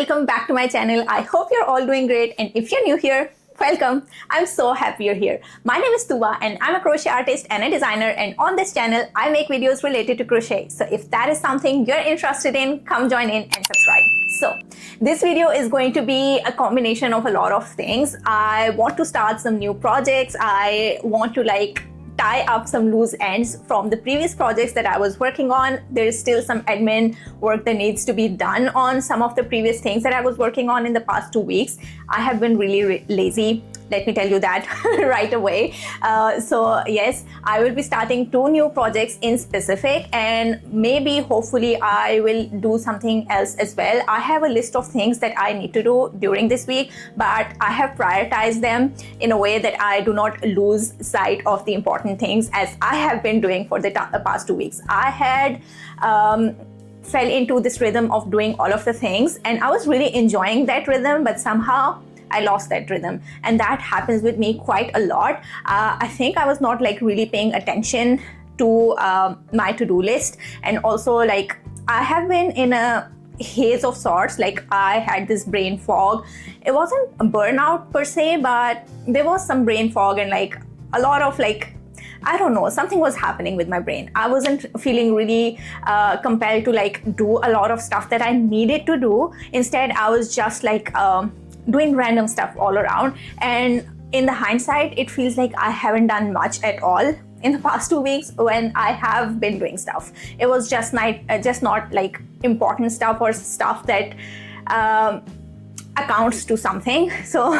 welcome back to my channel. I hope you're all doing great, and if you're new here, welcome. I'm so happy you're here. My name is Tuba and I'm a crochet artist and a designer, and on this channel I make videos related to crochet. So if that is something you're interested in, come join in and subscribe. So this video is going to be a combination of a lot of things. I want to start some new projects. I want to tie up some loose ends from the previous projects that I was working on. There is still some admin work that needs to be done on some of the previous things that I was working on in the past 2 weeks. I have been really lazy. Let me tell you that right away. So yes, I will be starting 2 new projects in specific, and maybe hopefully I will do something else as well. I have a list of things that I need to do during this week, but I have prioritized them in a way that I do not lose sight of the important things, as I have been doing for the past 2 weeks. I had fell into this rhythm of doing all of the things, and I was really enjoying that rhythm, but somehow I lost that rhythm, and that happens with me quite a lot. I think I was not really paying attention to my to-do list, and also I have been in a haze of sorts. I had this brain fog. It wasn't a burnout per se, but there was some brain fog and a lot of I don't know, something was happening with my brain. I wasn't feeling really compelled to do a lot of stuff that I needed to do. Instead, I was just doing random stuff all around, and in the hindsight it feels like I haven't done much at all in the past 2 weeks when I have been doing stuff. It was just not important stuff or stuff that accounts to something. So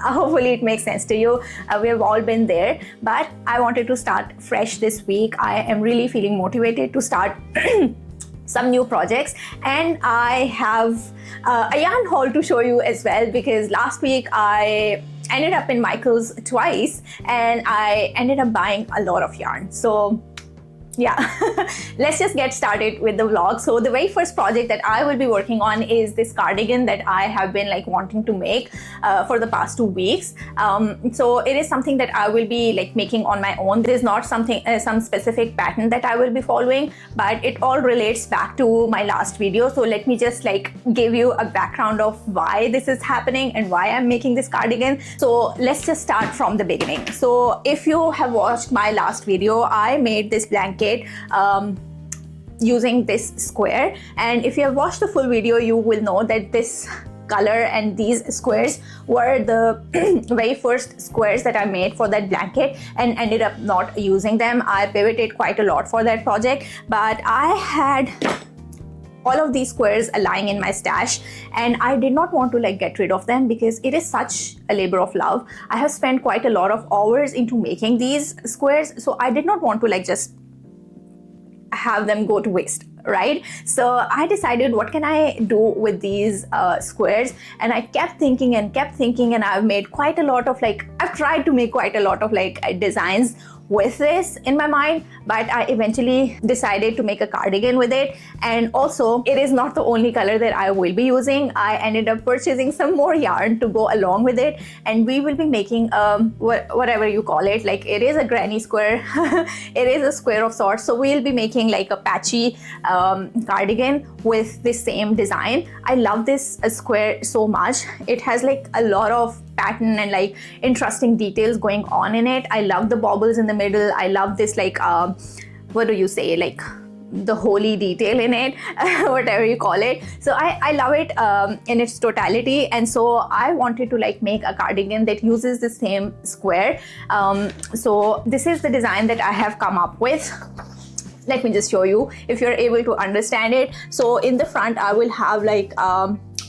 hopefully it makes sense to you. We have all been there, but I wanted to start fresh this week. I am really feeling motivated to start some new projects, and I have a yarn haul to show you as well, because last week I ended up in Michael's twice and I ended up buying a lot of yarn. So yeah, let's just get started with the vlog. So the very first project that I will be working on is this cardigan that I have been wanting to make for the past 2 weeks. So it is something that I will be making on my own. There is not something some specific pattern that I will be following, but it all relates back to my last video. So let me just give you a background of why this is happening and why I'm making this cardigan. So let's just start from the beginning. So if you have watched my last video, I made this blanket using this square, and if you have watched the full video, you will know that this color and these squares were the very first squares that I made for that blanket, and ended up not using them. I pivoted quite a lot for that project, but I had all of these squares lying in my stash, and I did not want to get rid of them because it is such a labor of love. I have spent quite a lot of hours into making these squares, so I did not want to just have them go to waste, right? So I decided, what can I do with these squares? And I kept thinking, and I've made quite a lot of I've tried to make quite a lot of designs with this in my mind, but I eventually decided to make a cardigan with it. And also, it is not the only color that I will be using. I ended up purchasing some more yarn to go along with it, and we will be making whatever you call it. It is a granny square. It is a square of sorts. So we'll be making a patchy cardigan with the same design. I love this square so much. It has a lot of pattern and interesting details going on in it. I love the baubles in the middle. I love this what do you say, the holy detail in it, whatever you call it. So I love it in its totality, and so I wanted to make a cardigan that uses the same square. So this is the design that I have come up with. Let me just show you if you're able to understand it. So in the front I will have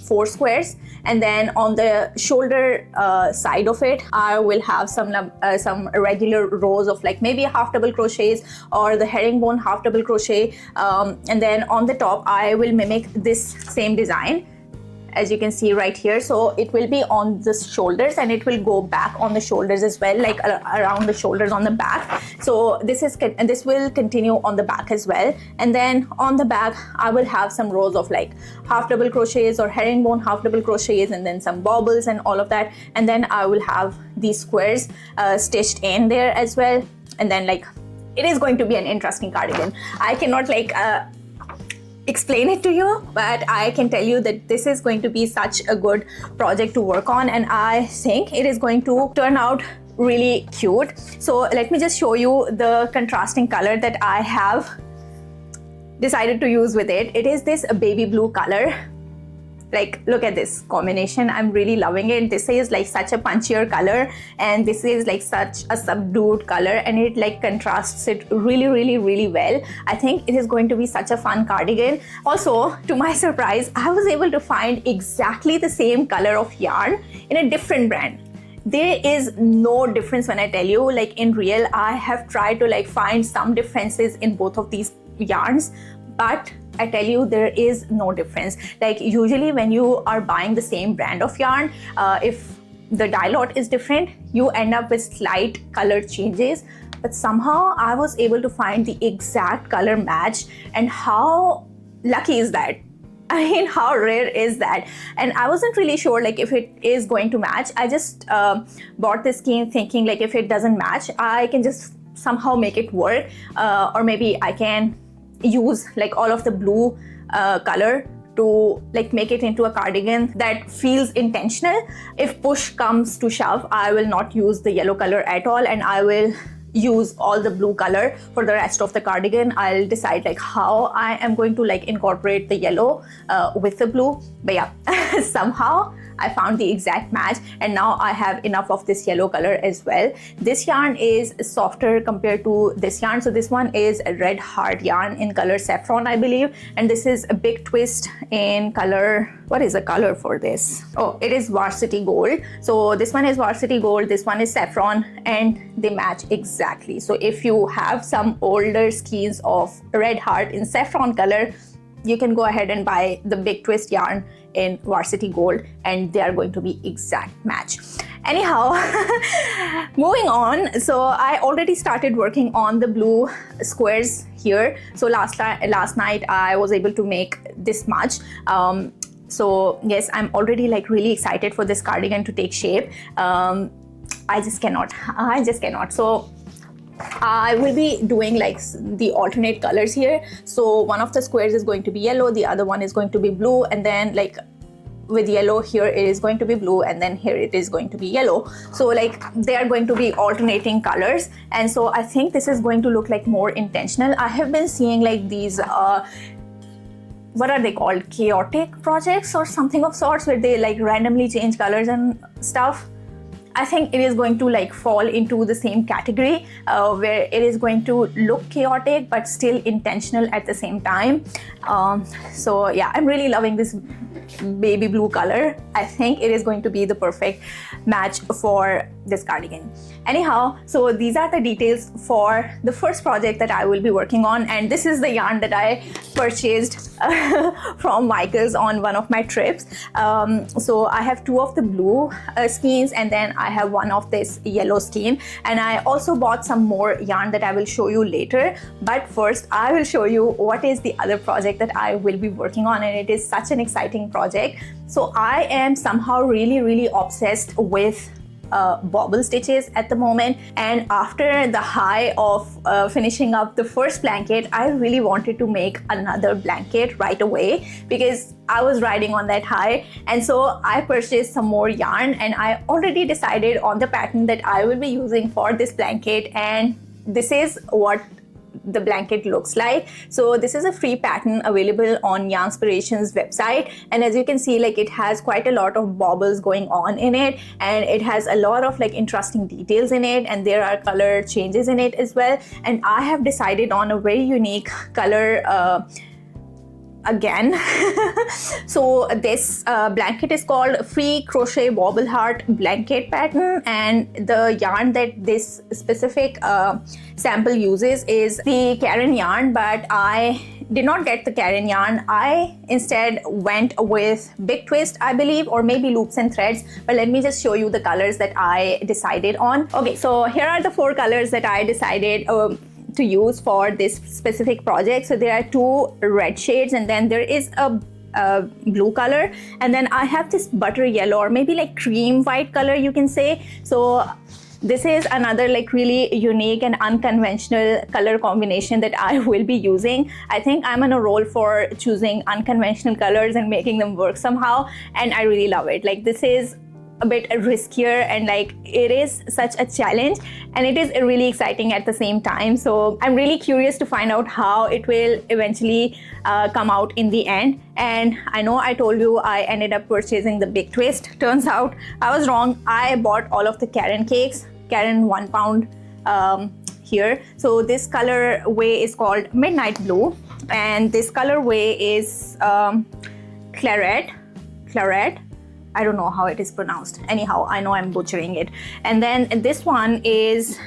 4 squares, and then on the shoulder side of it I will have some regular rows of maybe a half double crochets or the herringbone half double crochet, and then on the top I will mimic this same design, as you can see right here. So it will be on the shoulders, and it will go back on the shoulders as well, around the shoulders on the back. So this will continue on the back as well. And then on the back I will have some rows of half double crochets or herringbone half double crochets, and then some baubles and all of that. And then I will have these squares stitched in there as well. And then it is going to be an interesting cardigan. I cannot explain it to you, but I can tell you that this is going to be such a good project to work on, and I think it is going to turn out really cute. So let me just show you the contrasting color that I have decided to use with it. It is this baby blue color. Like, look at this combination. I'm really loving it. This is like such a punchier color, and this is like such a subdued color, and it like contrasts it really well. I think it is going to be such a fun cardigan. Also, to my surprise, I was able to find exactly the same color of yarn in a different brand. There is no difference when I tell you, like in real, I have tried to like find some differences in both of these yarns, but I tell you, there is no difference. Like usually when you are buying the same brand of yarn, if the dye lot is different, you end up with slight color changes. But somehow I was able to find the exact color match, and how lucky is that? I mean, how rare is that? And I wasn't really sure like if it is going to match. I just bought this skein thinking like if it doesn't match, I can just somehow make it work, or maybe I can use like all of the blue color to like make it into a cardigan that feels intentional. If push comes to shove, I will not use the yellow color at all, and I will use all the blue color for the rest of the cardigan. I'll decide like how I am going to like incorporate the yellow with the blue. But yeah, somehow I found the exact match, and now I have enough of this yellow color as well. This yarn is softer compared to this yarn. So this one is a red heart yarn in color saffron, I believe, and this is a big twist in color. What is the color for this? Oh, it is varsity gold. So this one is varsity gold, this one is saffron, and they match exactly. So if you have some older skeins of red heart in saffron color, you can go ahead and buy the big twist yarn in varsity gold, and they are going to be exact match. Anyhow, moving on. So I already started working on the blue squares here. So last night I was able to make this much. So yes, I'm already like really excited for this cardigan to take shape. I just cannot. So I will be doing like the alternate colors here. So one of the squares is going to be yellow, the other one is going to be blue, and then like with yellow here it is going to be blue, and then here it is going to be yellow. So like they are going to be alternating colors, and so I think this is going to look like more intentional. I have been seeing like these what are they called, chaotic projects or something of sorts, where they like randomly change colors and stuff. I think it is going to like fall into the same category, where it is going to look chaotic but still intentional at the same time. So yeah, I'm really loving this baby blue color. I think it is going to be the perfect match for this cardigan. Anyhow, so these are the details for the first project that I will be working on, and this is the yarn that I purchased from Michaels on one of my trips. So I have two of the blue skeins, and then I have one of this yellow skein, and I also bought some more yarn that I will show you later. But first I will show you what is the other project that I will be working on, and it is such an exciting project. So I am somehow really obsessed with bobble stitches at the moment, and after the high of finishing up the first blanket, I really wanted to make another blanket right away because I was riding on that high. And so I purchased some more yarn, and I already decided on the pattern that I will be using for this blanket, and this is what the blanket looks like. So this is a free pattern available on Yarnspiration's website, and as you can see, like it has quite a lot of bobbles going on in it, and it has a lot of like interesting details in it, and there are color changes in it as well. And I have decided on a very unique color again. So this blanket is called Free Crochet Wobble Heart Blanket Pattern, and the yarn that this specific sample uses is the Karen yarn, but I did not get the Karen yarn. I instead went with Big Twist, I believe, or maybe Loops and Threads. But let me just show you the colors that I decided on. Okay, so here are the 4 colors that I decided to use for this specific project. So there are 2 red shades, and then there is a blue color, and then I have this butter yellow, or maybe like cream white color, you can say. So this is another like really unique and unconventional color combination that I will be using. I think I'm on a roll for choosing unconventional colors and making them work somehow, and I really love it. Like, this is a bit riskier, and like it is such a challenge, and it is really exciting at the same time. So I'm really curious to find out how it will eventually come out in the end. And I know I told you I ended up purchasing the big twist. Turns out I was wrong. I bought all of the Karen cakes, Karen 1 pound here. So this colorway is called Midnight Blue, and this colorway is Claret. I don't know how it is pronounced. Anyhow, I know I'm butchering it. And then this one is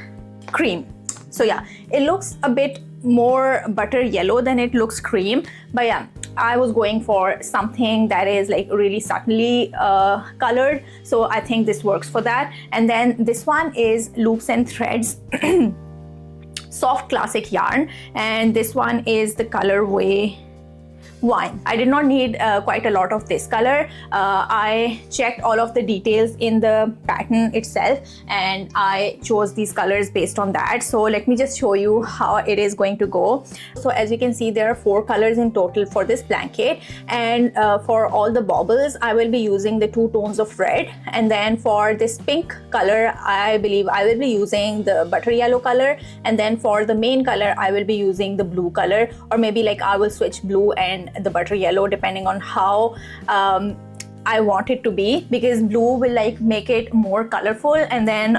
Cream. So yeah, it looks a bit more butter yellow than it looks cream. But yeah, I was going for something that is like really subtly colored. So I think this works for that. And then this one is Loops and Threads Soft Classic Yarn. And this one is the colorway Wine. I did not need quite a lot of this color. I checked all of the details in the pattern itself, and I chose these colors based on that. So let me just show you how it is going to go. So as you can see, there are 4 colors in total for this blanket, and for all the baubles I will be using the 2 tones of red. And then for this pink color, I believe I will be using the butter yellow color, and then for the main color I will be using the blue color, or maybe like I will switch blue and the butter yellow depending on how I want it to be, because blue will like make it more colorful, and then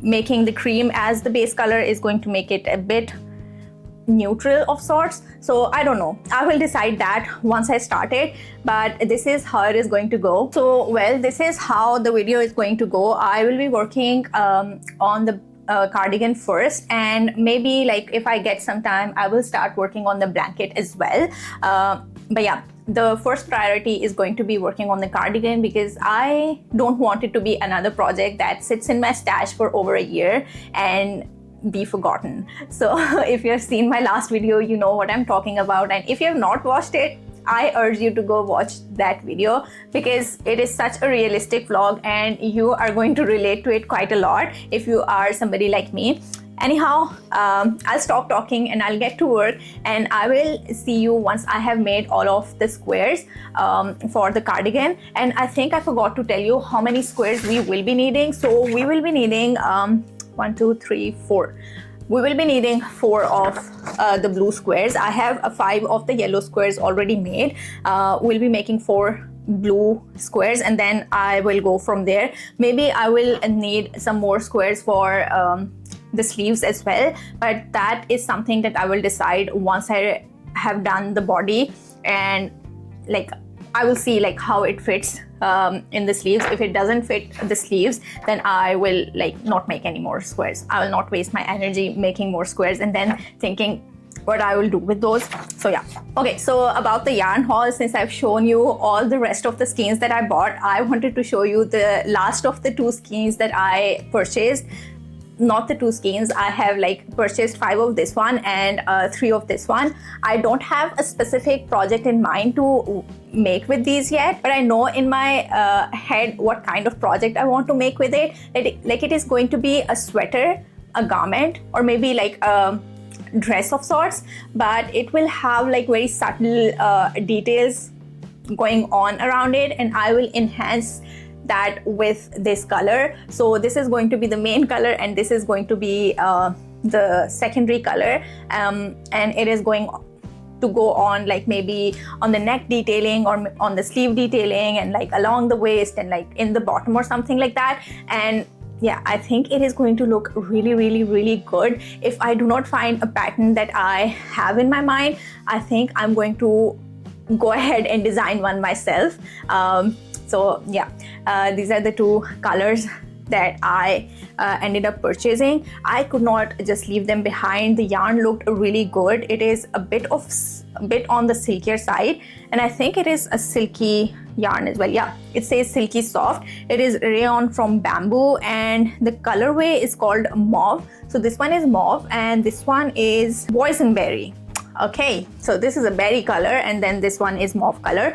making the cream as the base color is going to make it a bit neutral of sorts. So I don't know, I will decide that once I start it, but this is how it is going to go. So well, this is how the video is going to go. I will be working on the cardigan first, and maybe like if I get some time I will start working on the blanket as well. But yeah, the first priority is going to be working on the cardigan, because I don't want it to be another project that sits in my stash for over a year and be forgotten. So if you have seen my last video, you know what I'm talking about, and if you have not watched it, I urge you to go watch that video, because it is such a realistic vlog and you are going to relate to it quite a lot if you are somebody like me. Anyhow, I'll stop talking and I'll get to work, and I will see you once I have made all of the squares for the cardigan. And I think I forgot to tell you how many squares we will be needing. So we will be needing 1, 2, 3, 4. We will be needing 4 of the blue squares. I have 5 of the yellow squares already made. We'll be making 4 blue squares, and then I will go from there. Maybe I will need some more squares for the sleeves as well, but that is something that I will decide once I have done the body, and like I will see like how it fits in the sleeves. If it doesn't fit the sleeves, then I will like not make any more squares. I will not waste my energy making more squares and then thinking what I will do with those. So yeah. Okay, so about the yarn haul, since I've shown you all the rest of the skeins that I bought, I wanted to show you the last of the 2 skeins that I purchased. Not the 2 skeins, I have like purchased 5 of this one and 3 of this one. I don't have a specific project in mind to make with these yet, but I know in my head what kind of project I want to make with it. Like it is going to be a sweater, a garment, or maybe like a dress of sorts, but it will have like very subtle details going on around it, and I will enhance that with this color. So this is going to be the main color, and this is going to be the secondary color, and it is going to go on like maybe on the neck detailing or on the sleeve detailing, and like along the waist and like in the bottom or something like that. And yeah, I think it is going to look really, really, really good. If I do not find a pattern that I have in my mind, I think I'm going to go ahead and design one myself. So yeah, these are the 2 colors that I ended up purchasing. I could not just leave them behind. The yarn looked really good. It is a bit on the silkier side, and I think it is a silky yarn as well. Yeah, it says silky soft. It is rayon from bamboo, and the colorway is called mauve. So this one is mauve, and this one is boysenberry. Okay, so this is a berry color, and then this one is mauve color.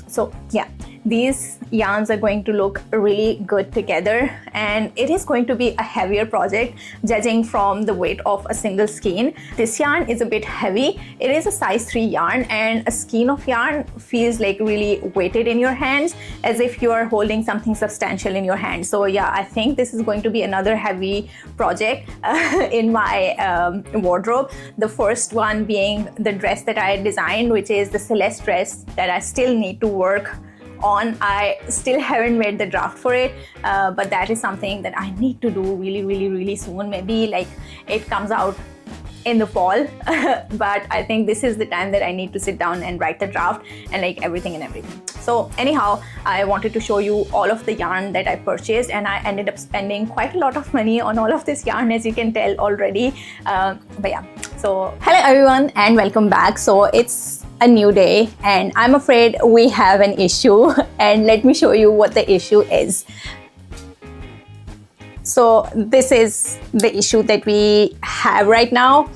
So yeah, these yarns are going to look really good together, and it is going to be a heavier project judging from the weight of a single skein. This yarn is a bit heavy. It is a size 3 yarn, and a skein of yarn feels like really weighted in your hands, as if you are holding something substantial in your hand. So yeah, I think this is going to be another heavy project in my wardrobe. The first one being the dress that I designed, which is the Celeste dress that I still need to work on. I still haven't made the draft for it, but that is something that I need to do really soon. Maybe like it comes out in the fall, but I think this is the time that I need to sit down and write the draft and like everything. So anyhow, I wanted to show you all of the yarn that I purchased, and I ended up spending quite a lot of money on all of this yarn, as you can tell already. But yeah, so hello everyone and welcome back. So it's a new day and I'm afraid we have an issue, and let me show you what the issue is. So this is the issue that we have right now.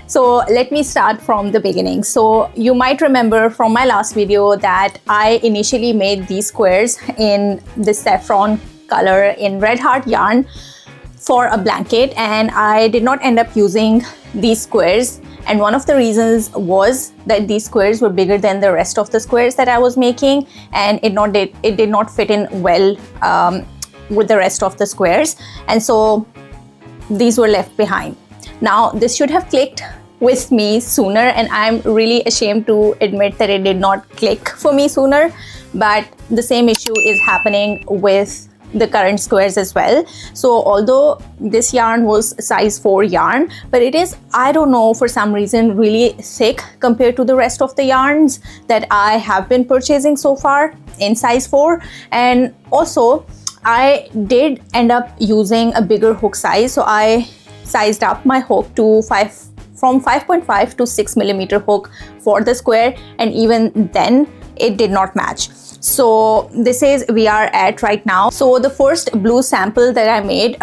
So let me start from the beginning. So you might remember from my last video that I initially made these squares in the saffron color in Red Heart yarn for a blanket, and I did not end up using these squares. And one of the reasons was that these squares were bigger than the rest of the squares that I was making, and it did not fit in well with the rest of the squares, and so these were left behind. Now this should have clicked with me sooner, and I'm really ashamed to admit that it did not click for me sooner, but the same issue is happening with the current squares as well. So although this yarn was size 4 yarn, but it is, I don't know, for some reason really thick compared to the rest of the yarns that I have been purchasing so far in size 4. And also I did end up using a bigger hook size, so I sized up my hook to from 5.5 to 6 millimeter hook for the square, and even then it did not match. So this is we are at right now. So the first blue sample that I made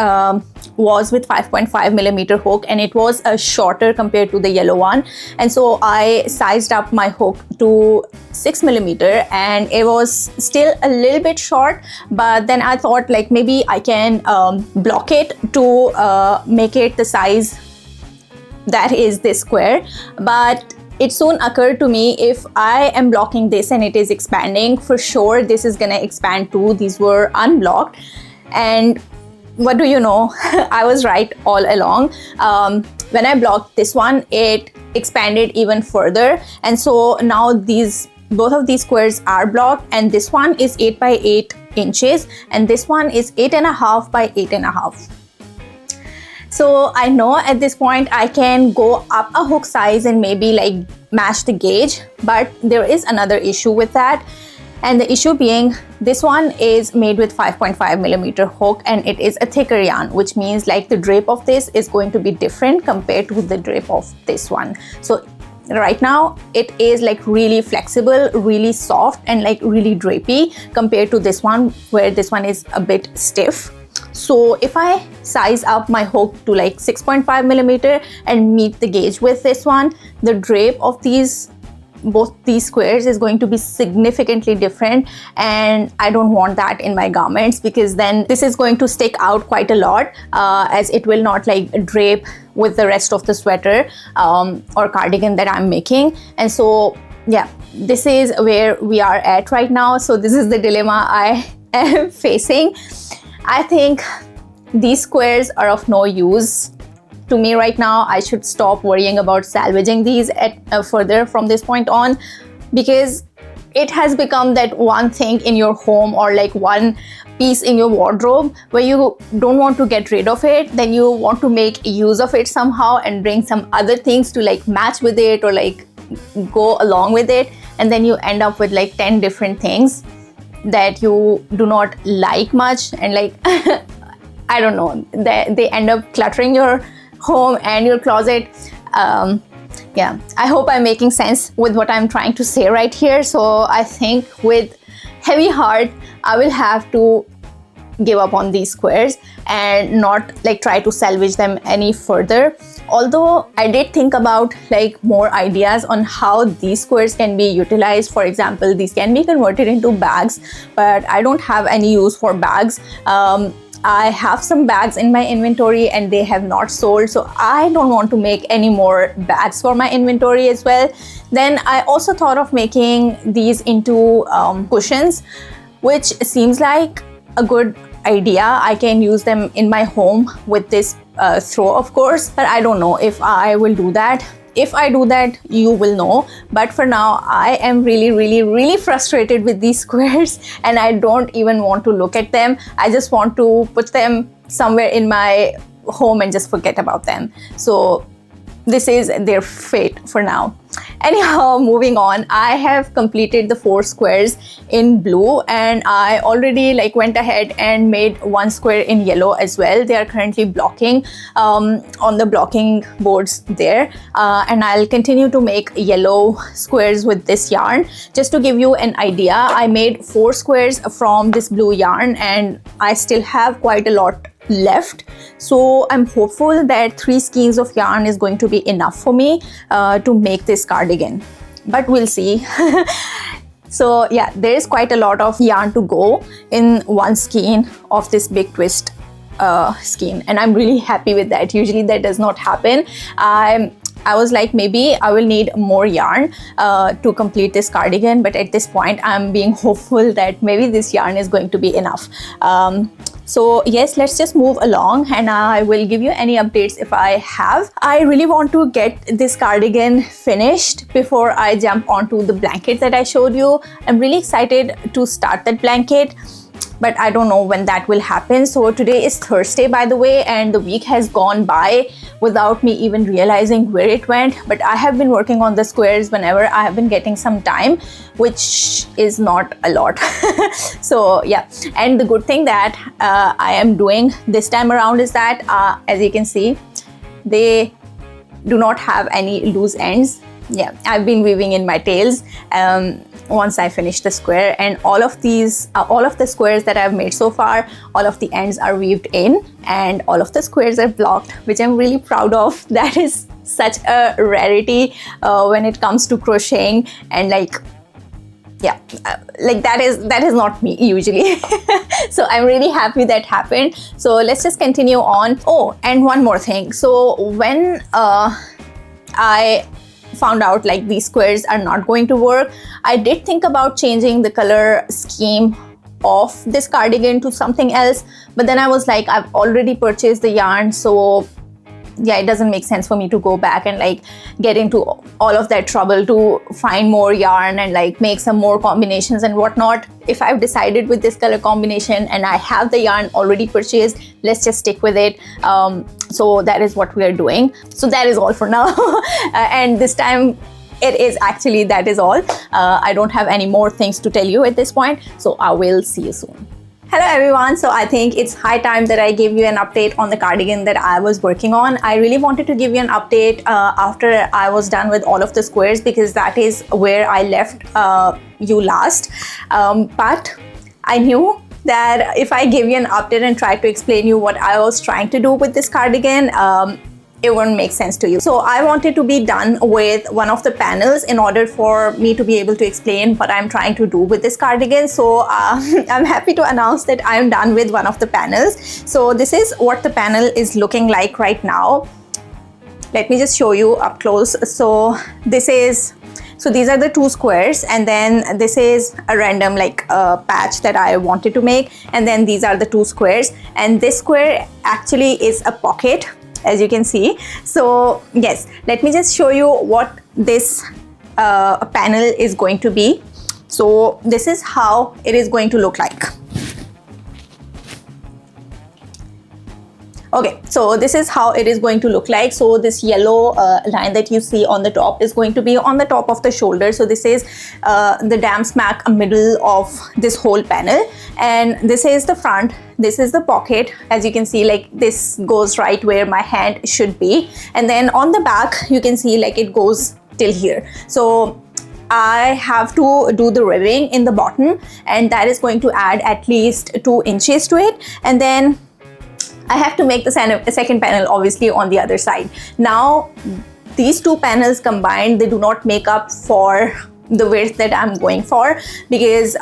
was with 5.5 millimeter hook, and it was shorter compared to the yellow one, and so I sized up my hook to 6 millimeter, and it was still a little bit short, but then I thought like maybe I can block it to make it the size that is this square. But it soon occurred to me, if I am blocking this and it is expanding, for sure this is gonna expand too. These were unblocked, and what do you know, I was right all along. When I blocked this one, it expanded even further, and so now both of these squares are blocked, and this one is 8 by 8 inches and this one is 8.5 by 8.5. So I know at this point I can go up a hook size and maybe like match the gauge, but there is another issue with that. And the issue being, this one is made with 5.5 millimeter hook, and it is a thicker yarn, which means like the drape of this is going to be different compared to the drape of this one. So right now it is like really flexible, really soft, and like really drapey compared to this one, where this one is a bit stiff. So if I size up my hook to like 6.5 millimeter and meet the gauge with this one, the drape of both these squares is going to be significantly different, and I don't want that in my garments, because then this is going to stick out quite a lot, as it will not like drape with the rest of the sweater or cardigan that I'm making. And so yeah, this is where we are at right now. So this is the dilemma I am facing. I think these squares are of no use to me right now. I should stop worrying about salvaging these further from this point on, because it has become that one thing in your home, or like one piece in your wardrobe, where you don't want to get rid of it, then you want to make use of it somehow and bring some other things to like match with it or like go along with it, and then you end up with like 10 different things that you do not like much, and like I don't know, they end up cluttering your home and your closet. Yeah, I hope I'm making sense with what I'm trying to say right here. So I think with heavy heart I will have to give up on these squares and not like try to salvage them any further. Although I did think about like more ideas on how these squares can be utilized. For example, these can be converted into bags, but I don't have any use for bags. I have some bags in my inventory and they have not sold, so I don't want to make any more bags for my inventory as well. Then I also thought of making these into cushions, which seems like a good idea. I can use them in my home with this throw, of course, but I don't know if I will do that. If I do that, you will know. But for now, I am really frustrated with these squares and I don't even want to look at them. I just want to put them somewhere in my home and just forget about them. So this is their fate for now. Anyhow, moving on, I have completed the 4 squares in blue and I already like went ahead and made 1 square in yellow as well. They are currently blocking on the blocking boards there, and I'll continue to make yellow squares with this yarn. Just to give you an idea, I made 4 squares from this blue yarn and I still have quite a lot left, so I'm hopeful that 3 skeins of yarn is going to be enough for me to make this cardigan, but we'll see. So yeah, there is quite a lot of yarn to go in 1 skein of this big twist skein, and I'm really happy with that. Usually that does not happen. I was like, maybe I will need more yarn to complete this cardigan, but at this point I'm being hopeful that maybe this yarn is going to be enough. So yes, let's just move along and I will give you any updates if I have. I really want to get this cardigan finished before I jump onto the blanket that I showed you. I'm really excited to start that blanket, but I don't know when that will happen. So today is Thursday, by the way, and the week has gone by without me even realizing where it went. But I have been working on the squares whenever I have been getting some time, which is not a lot. So yeah, and the good thing that I am doing this time around is that as you can see, they do not have any loose ends. Yeah, I've been weaving in my tails once I finish the square, and all of the squares that I've made so far, all of the ends are weaved in and all of the squares are blocked, which I'm really proud of. That is such a rarity when it comes to crocheting, and like, yeah, like that is not me usually. So I'm really happy that happened. So let's just continue on. Oh, and one more thing. So when I found out like these squares are not going to work, I did think about changing the color scheme of this cardigan to something else, but then I was like, I've already purchased the yarn, so yeah, it doesn't make sense for me to go back and like get into all of that trouble to find more yarn and like make some more combinations and whatnot. If I've decided with this color combination and I have the yarn already purchased, let's just stick with it. So that is what we are doing. So that is all for now. And this time it is actually, that is all. I don't have any more things to tell you at this point, so I will see you soon. Hello everyone, so I think it's high time that I give you an update on the cardigan that I was working on. I really wanted to give you an update after I was done with all of the squares, because that is where I left you last. But I knew that if I give you an update and try to explain you what I was trying to do with this cardigan, it won't make sense to you. So I wanted to be done with one of the panels in order for me to be able to explain what I'm trying to do with this cardigan. So I'm happy to announce that I'm done with one of the panels. So this is what the panel is looking like right now. Let me just show you up close. So these are the 2 squares, and then this is a random like patch that I wanted to make, and then these are the 2 squares, and this square actually is a pocket, as you can see. So yes, let me just show you what this panel is going to be. So this is how it is going to look like. Okay, so this is how it is going to look like. So this yellow line that you see on the top is going to be on the top of the shoulder. So this is the damn smack middle of this whole panel, and this is the front. This is the pocket. As you can see, like this goes right where my hand should be, and then on the back you can see like it goes till here. So I have to do the ribbing in the bottom, and that is going to add at least 2 inches to it. And then I have to make the second panel obviously on the other side. Now these 2 panels combined, they do not make up for the width that I'm going for, because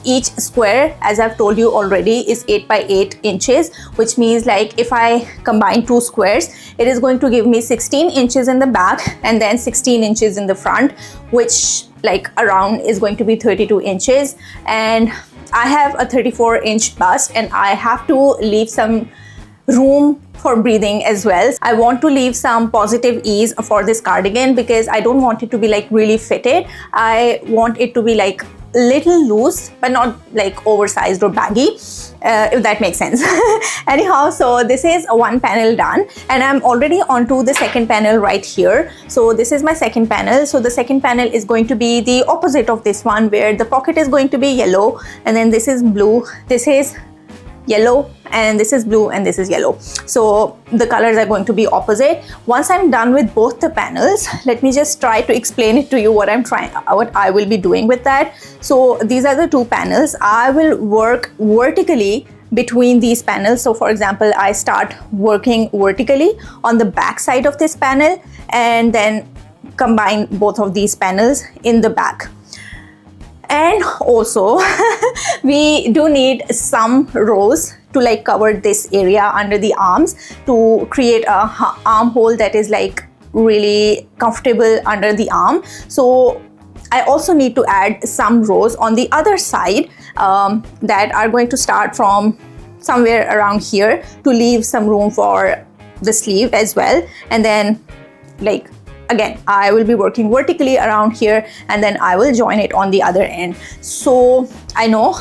each square, as I've told you already, is 8 by 8 inches, which means like if I combine 2 squares, it is going to give me 16 inches in the back and then 16 inches in the front, which like around is going to be 32 inches. And I have a 34-inch bust, and I have to leave some room for breathing as well. I want to leave some positive ease for this cardigan, because I don't want it to be like really fitted. I want it to be like little loose, but not like oversized or baggy, if that makes sense. Anyhow, so this is one panel done, and I'm already onto the second panel right here. So this is my second panel. So the second panel is going to be the opposite of this one, where the pocket is going to be yellow, and then this is blue, this is yellow, and this is blue, and this is yellow. So the colors are going to be opposite. Once I'm done with both the panels, let me just try to explain it to you what I will be doing with that. So these are the 2 panels. I will work vertically between these panels. So for example, I start working vertically on the back side of this panel, and then combine both of these panels in the back. And also we do need some rows to like cover this area under the arms, to create a armhole that is like really comfortable under the arm. So I also need to add some rows on the other side that are going to start from somewhere around here, to leave some room for the sleeve as well. And then like again, I will be working vertically around here, and then I will join it on the other end. So I know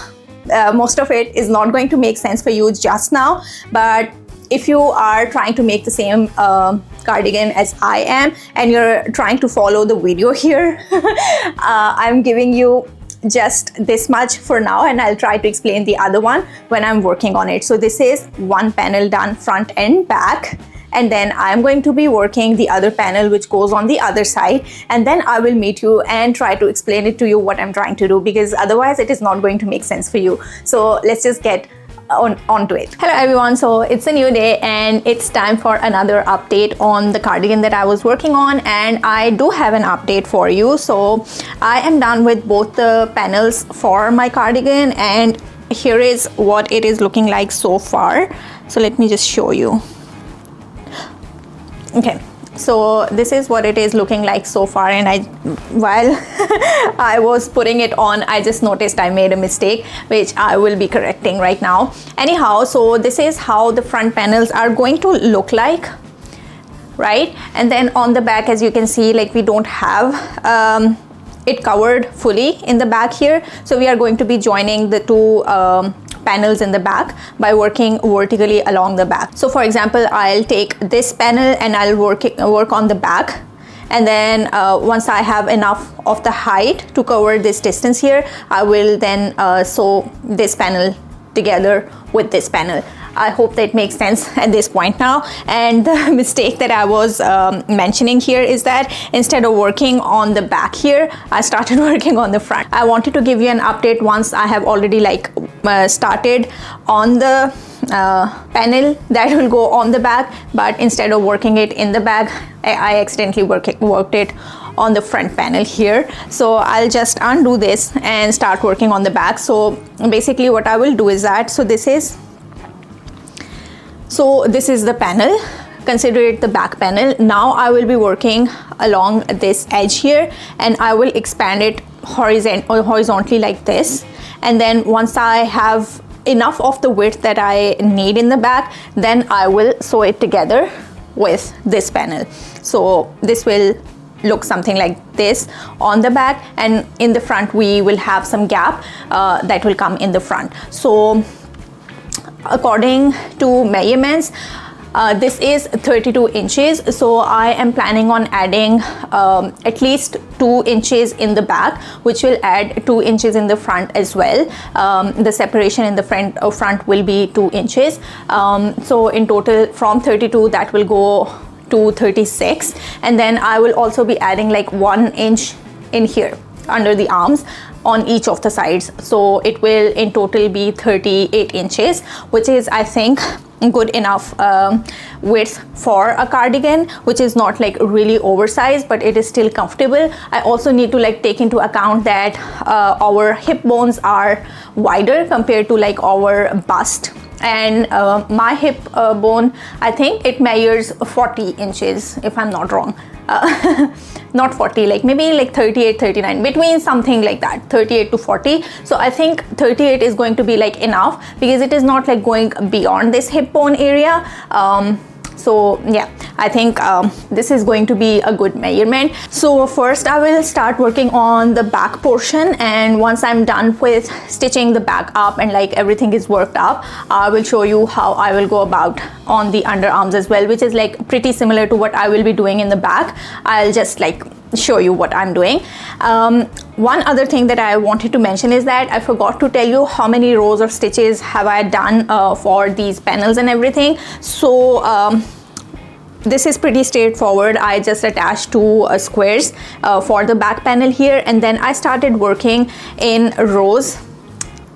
most of it is not going to make sense for you just now, but if you are trying to make the same cardigan as I am, and you're trying to follow the video here, I'm giving you just this much for now, and I'll try to explain the other one when I'm working on it. So this is one panel done front and back, and then I'm going to be working the other panel which goes on the other side, and then I will meet you and try to explain it to you what I'm trying to do, because otherwise it is not going to make sense for you. So let's just get onto it. Hello everyone, so it's a new day and it's time for another update on the cardigan that I was working on, and I do have an update for you. So I am done with both the panels for my cardigan, and here is what it is looking like so far. So let me just show you. Okay, so this is what it is looking like so far, and while I was putting it on, I just noticed I made a mistake, which I will be correcting right now. Anyhow, so this is how the front panels are going to look like, right? And then on the back, as you can see, like we don't have it covered fully in the back here, so we are going to be joining the two panels in the back by working vertically along the back. So for example, I'll take this panel and I'll work on the back, and then once I have enough of the height to cover this distance here, I will then sew this panel together with this panel. I hope that makes sense at this point now. And the mistake that I was mentioning here is that instead of working on the back here, I started working on the front. I wanted to give you an update once I have already like started on the panel that will go on the back, but instead of working it in the back, I accidentally worked it on the front panel here. So I'll just undo this and start working on the back. So basically what I will do is that, so this is the panel, consider it the back panel. Now I will be working along this edge here, and I will expand it horizontally like this. And then once I have enough of the width that I need in the back, then I will sew it together with this panel. So this will look something like this on the back, and in the front we will have some gap that will come in the front. So according to measurements, this is 32 inches, so I am planning on adding at least 2 inches in the back, which will add 2 inches in the front as well. The separation in the front will be 2 inches. So in total from 32 that will go to 36, and then I will also be adding like 1 inch in here. under the arms on each of the sides. So it will in total be 38 inches, which is, I think, good enough width for a cardigan, which is not like really oversized, but it is still comfortable. I also need to like take into account that our hip bones are wider compared to like our bust, and my hip bone, I think it measures 40 inches if I'm not wrong. Not 40, like maybe like 38, 39, between something like that, 38 to 40. So I think 38 is going to be like enough, because it is not like going beyond this hip bone area. So yeah, I think this is going to be a good measurement. So first I will start working on the back portion, and once I'm done with stitching the back up and like everything is worked up, I will show you how I will go about on the underarms as well, which is like pretty similar to what I will be doing in the back. I'll just like show you what I'm doing. One other thing that I wanted to mention is that I forgot to tell you how many rows of stitches have I done for these panels and everything. So this is pretty straightforward. I just attached two squares for the back panel here, and then I started working in rows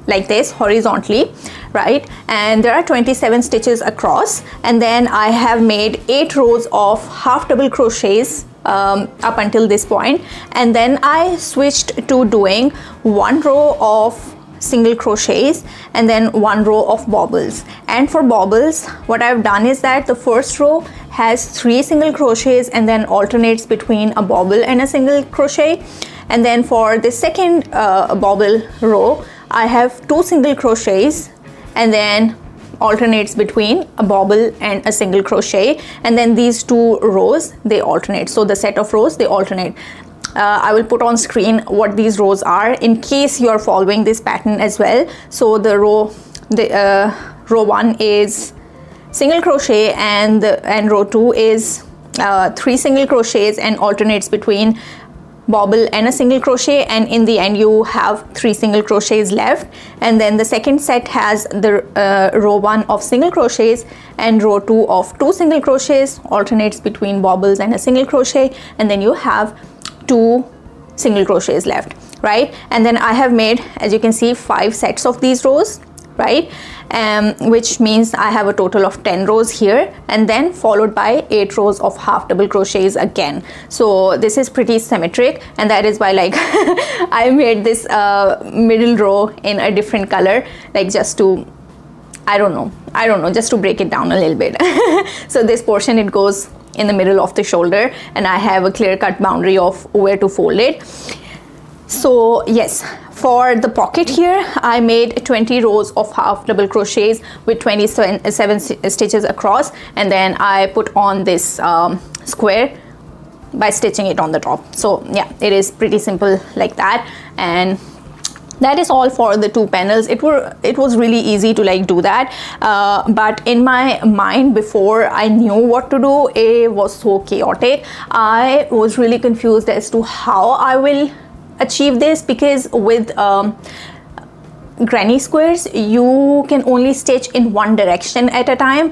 like this horizontally, right? And there are 27 stitches across, and then I have made 8 rows of half double crochets up until this point, and then I switched to doing 1 row of single crochets and then 1 row of bobbles. And for bobbles, what I've done is that the first row has 3 single crochets and then alternates between a bobble and a single crochet, and then for the second bobble row I have 2 single crochets and then alternates between a bobble and a single crochet, and then these 2 rows they alternate. So the set of rows they alternate. I will put on screen what these rows are in case you are following this pattern as well. So the row 1 is single crochet, and row 2 is 3 single crochets and alternates between bobble and a single crochet, and in the end you have 3 single crochets left. And then the second set has the row 1 of single crochets and row 2 of 2 single crochets, alternates between bobbles and a single crochet, and then you have 2 single crochets left, right? And then I have made, as you can see, 5 sets of these rows, right? Which means I have a total of 10 rows here, and then followed by 8 rows of half double crochets again. So this is pretty symmetric, and that is why like I made this middle row in a different color, like just to, I don't know, just to break it down a little bit. So this portion, it goes in the middle of the shoulder, and I have a clear-cut boundary of where to fold it. So yes, for the pocket here I made 20 rows of half double crochets with 27 stitches across, and then I put on this square by stitching it on the top. So yeah, it is pretty simple like that, and that is all for the 2 panels. It was really easy to like do that, but in my mind before I knew what to do, it was so chaotic. I was really confused as to how I will achieve this, because with granny squares you can only stitch in one direction at a time.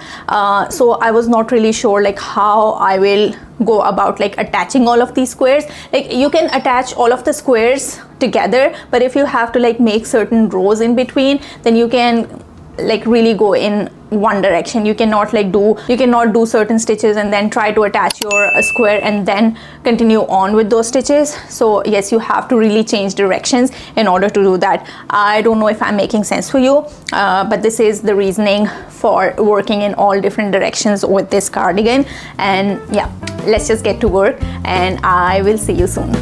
So I was not really sure like how I will go about like attaching all of these squares. Like you can attach all of the squares together, but if you have to like make certain rows in between, then you can like really go in one direction. You cannot do certain stitches and then try to attach your square and then continue on with those stitches. So yes, you have to really change directions in order to do that. I don't know if I'm making sense for you, but this is the reasoning for working in all different directions with this cardigan. And yeah, let's just get to work, and I will see you soon.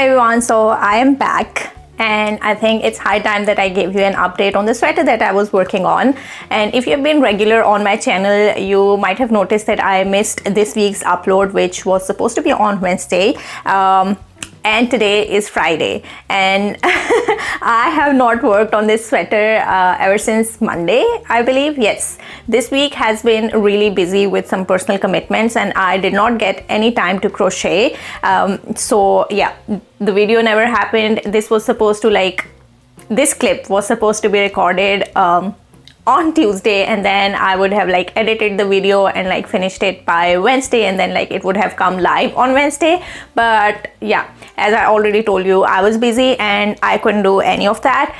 everyone, so I am back and I think it's high time that I gave you an update on the sweater that I was working on. And if you've been regular on my channel, you might have noticed that I missed this week's upload, which was supposed to be on Wednesday. And today is Friday, and I have not worked on this sweater ever since Monday, I believe. Yes, this week has been really busy with some personal commitments and I did not get any time to crochet. So yeah, the video never happened. This was supposed to this clip was supposed to be recorded on Tuesday, and then I would have edited the video and finished it by Wednesday, and then it would have come live on Wednesday. But yeah, as I already told you, I was busy and I couldn't do any of that.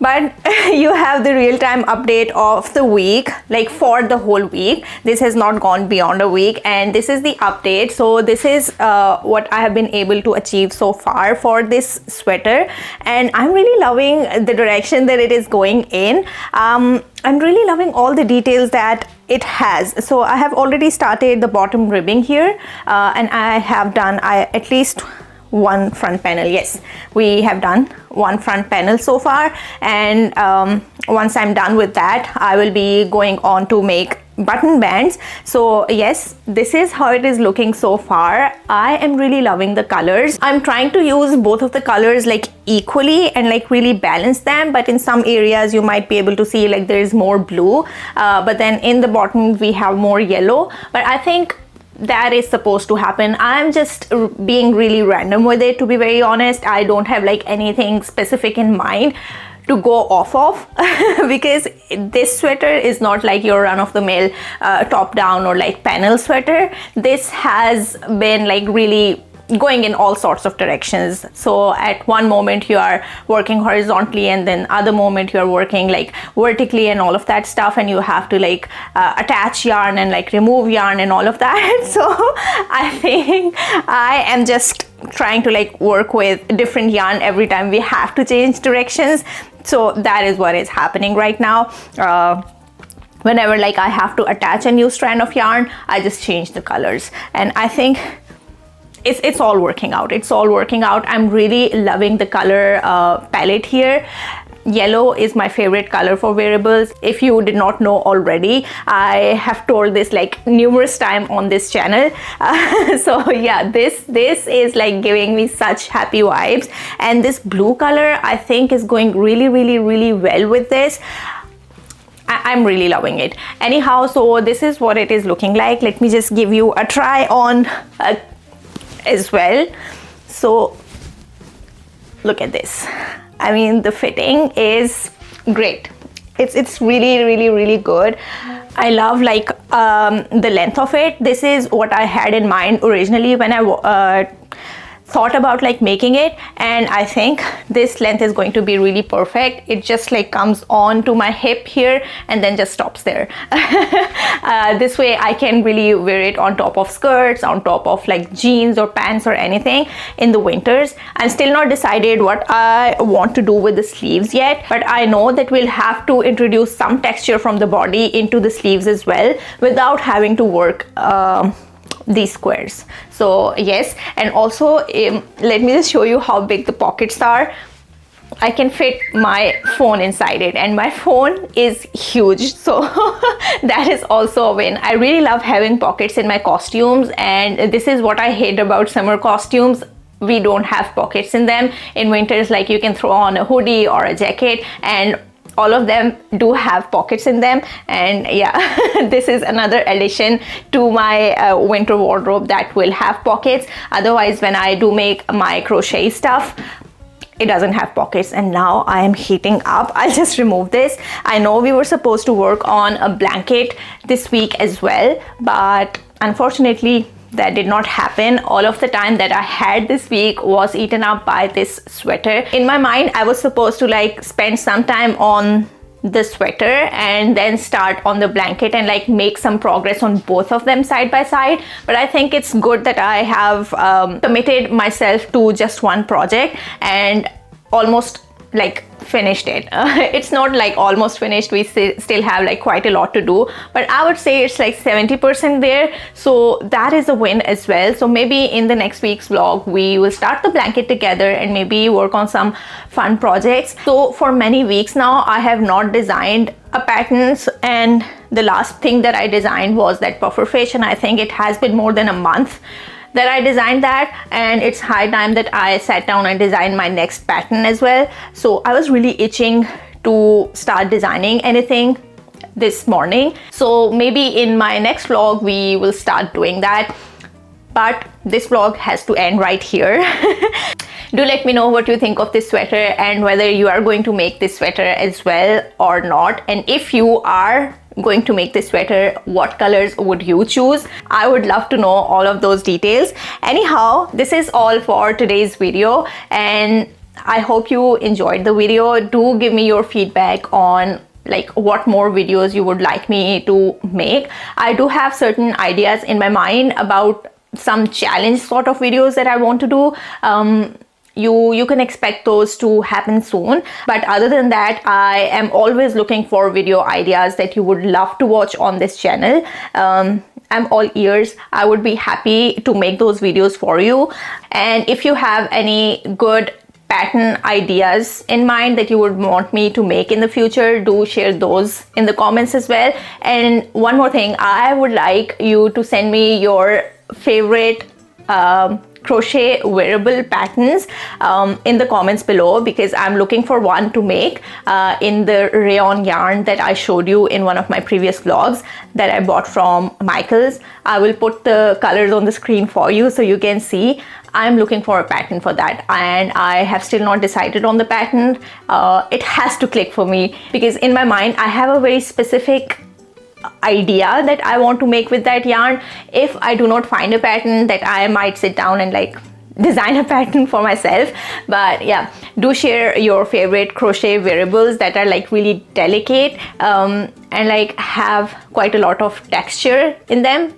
But you have the real-time update of the week, for the whole week. This has not gone beyond a week, and this is the update. So this is what I have been able to achieve so far for this sweater, and I'm really loving the direction that it is going in. I'm really loving all the details that it has. So I have already started the bottom ribbing here, and I have done at least one front panel. Yes, we have done one front panel so far, and once I'm done with that, I will be going on to make button bands. So yes, this is how it is looking so far. I am really loving the colors. I'm trying to use both of the colors equally and really balance them, but in some areas you might be able to see there is more blue, but then in the bottom we have more yellow. But I think that is supposed to happen. I'm just being really random with it, to be very honest. I don't have anything specific in mind to go off of because this sweater is not your run-of-the-mill top down or panel sweater. This has been really going in all sorts of directions. So at one moment you are working horizontally, and then other moment you are working vertically and all of that stuff, and you have to attach yarn and remove yarn and all of that. So I think I am just trying to work with different yarn every time we have to change directions. So that is what is happening right now. Whenever I have to attach a new strand of yarn, I just change the colors, and I think it's all working out. It's all working out. I'm really loving the color palette here. Yellow is my favorite color for wearables. If you did not know already, I have told this numerous times on this channel. So yeah, this is giving me such happy vibes, and this blue color I think is going really well with this. I'm really loving it. Anyhow, so this is what it is looking like. Let me just give you a try on as well. So look at this. I mean, the fitting is great. It's really good. I love the length of it. This is what I had in mind originally when I thought about making it, and I think this length is going to be really perfect. It just comes on to my hip here and then just stops there. This way I can really wear it on top of skirts, on top of jeans or pants or anything in the winters. I'm still not decided what I want to do with the sleeves yet, but I know that we'll have to introduce some texture from the body into the sleeves as well without having to work these squares. So yes, and also let me just show you how big the pockets are. I can fit my phone inside it, and my phone is huge, so that is also a win. I really love having pockets in my costumes, and this is what I hate about summer costumes. We don't have pockets in them. In winters, you can throw on a hoodie or a jacket, and all of them do have pockets in them. And yeah, this is another addition to my winter wardrobe that will have pockets. Otherwise, when I do make my crochet stuff, it doesn't have pockets. And now I am heating up. I'll just remove this. I know we were supposed to work on a blanket this week as well, but unfortunately that did not happen. All of the time that I had this week was eaten up by this sweater. In my mind, I was supposed to spend some time on the sweater and then start on the blanket and make some progress on both of them side by side. But I think it's good that I have committed myself to just one project and almost finished it. It's not like almost finished, we still have like quite a lot to do, but I would say it's like 70% there, so that is a win as well. So maybe in the next week's vlog we will start the blanket together and maybe work on some fun projects. So for many weeks now I have not designed a patterns, and the last thing that I designed was that puffer fish, and I think it has been more than a month that I designed that, and it's high time that I sat down and designed my next pattern as well. So I was really itching to start designing anything this morning, so maybe in my next vlog we will start doing that, but this vlog has to end right here. Do let me know what you think of this sweater and whether you are going to make this sweater as well or not, and if you are going to make this sweater, what colors would you choose? I would love to know all of those details. Anyhow, this is all for today's video, and I hope you enjoyed the video. Do give me your feedback on like what more videos you would like me to make. I do have certain ideas in my mind about some challenge sort of videos that I want to do. You can expect those to happen soon, but other than that I am always looking for video ideas that you would love to watch on this channel. I'm all ears. I would be happy to make those videos for you, and if you have any good pattern ideas in mind that you would want me to make in the future, do share those in the comments as well. And one more thing, I would like you to send me your favorite crochet wearable patterns in the comments below, because I'm looking for one to make in the rayon yarn that I showed you in one of my previous vlogs that I bought from Michael's. I will put the colors on the screen for you so you can see. I'm looking for a pattern for that, and I have still not decided on the pattern. It has to click for me, because in my mind I have a very specific idea that I want to make with that yarn. If I do not find a pattern, that I might sit down and like design a pattern for myself. But yeah, do share your favorite crochet wearables that are like really delicate and like have quite a lot of texture in them,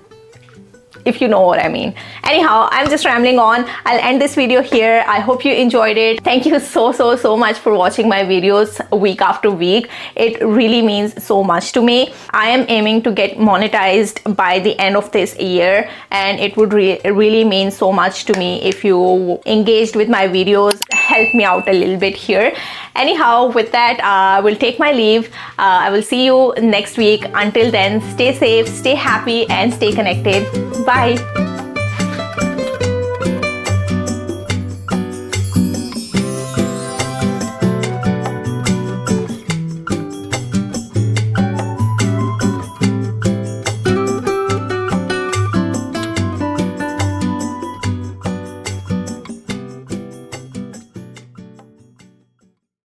if you know what I mean. Anyhow, I'm just rambling on. I'll end this video here. I hope you enjoyed it. Thank you so much for watching my videos week after week. It really means so much to me. I am aiming to get monetized by the end of this year, and it would really mean so much to me if you engaged with my videos. Help me out a little bit here. Anyhow, with that, I will take my leave. I will see you next week. Until then, stay safe, stay happy, and stay connected. Bye.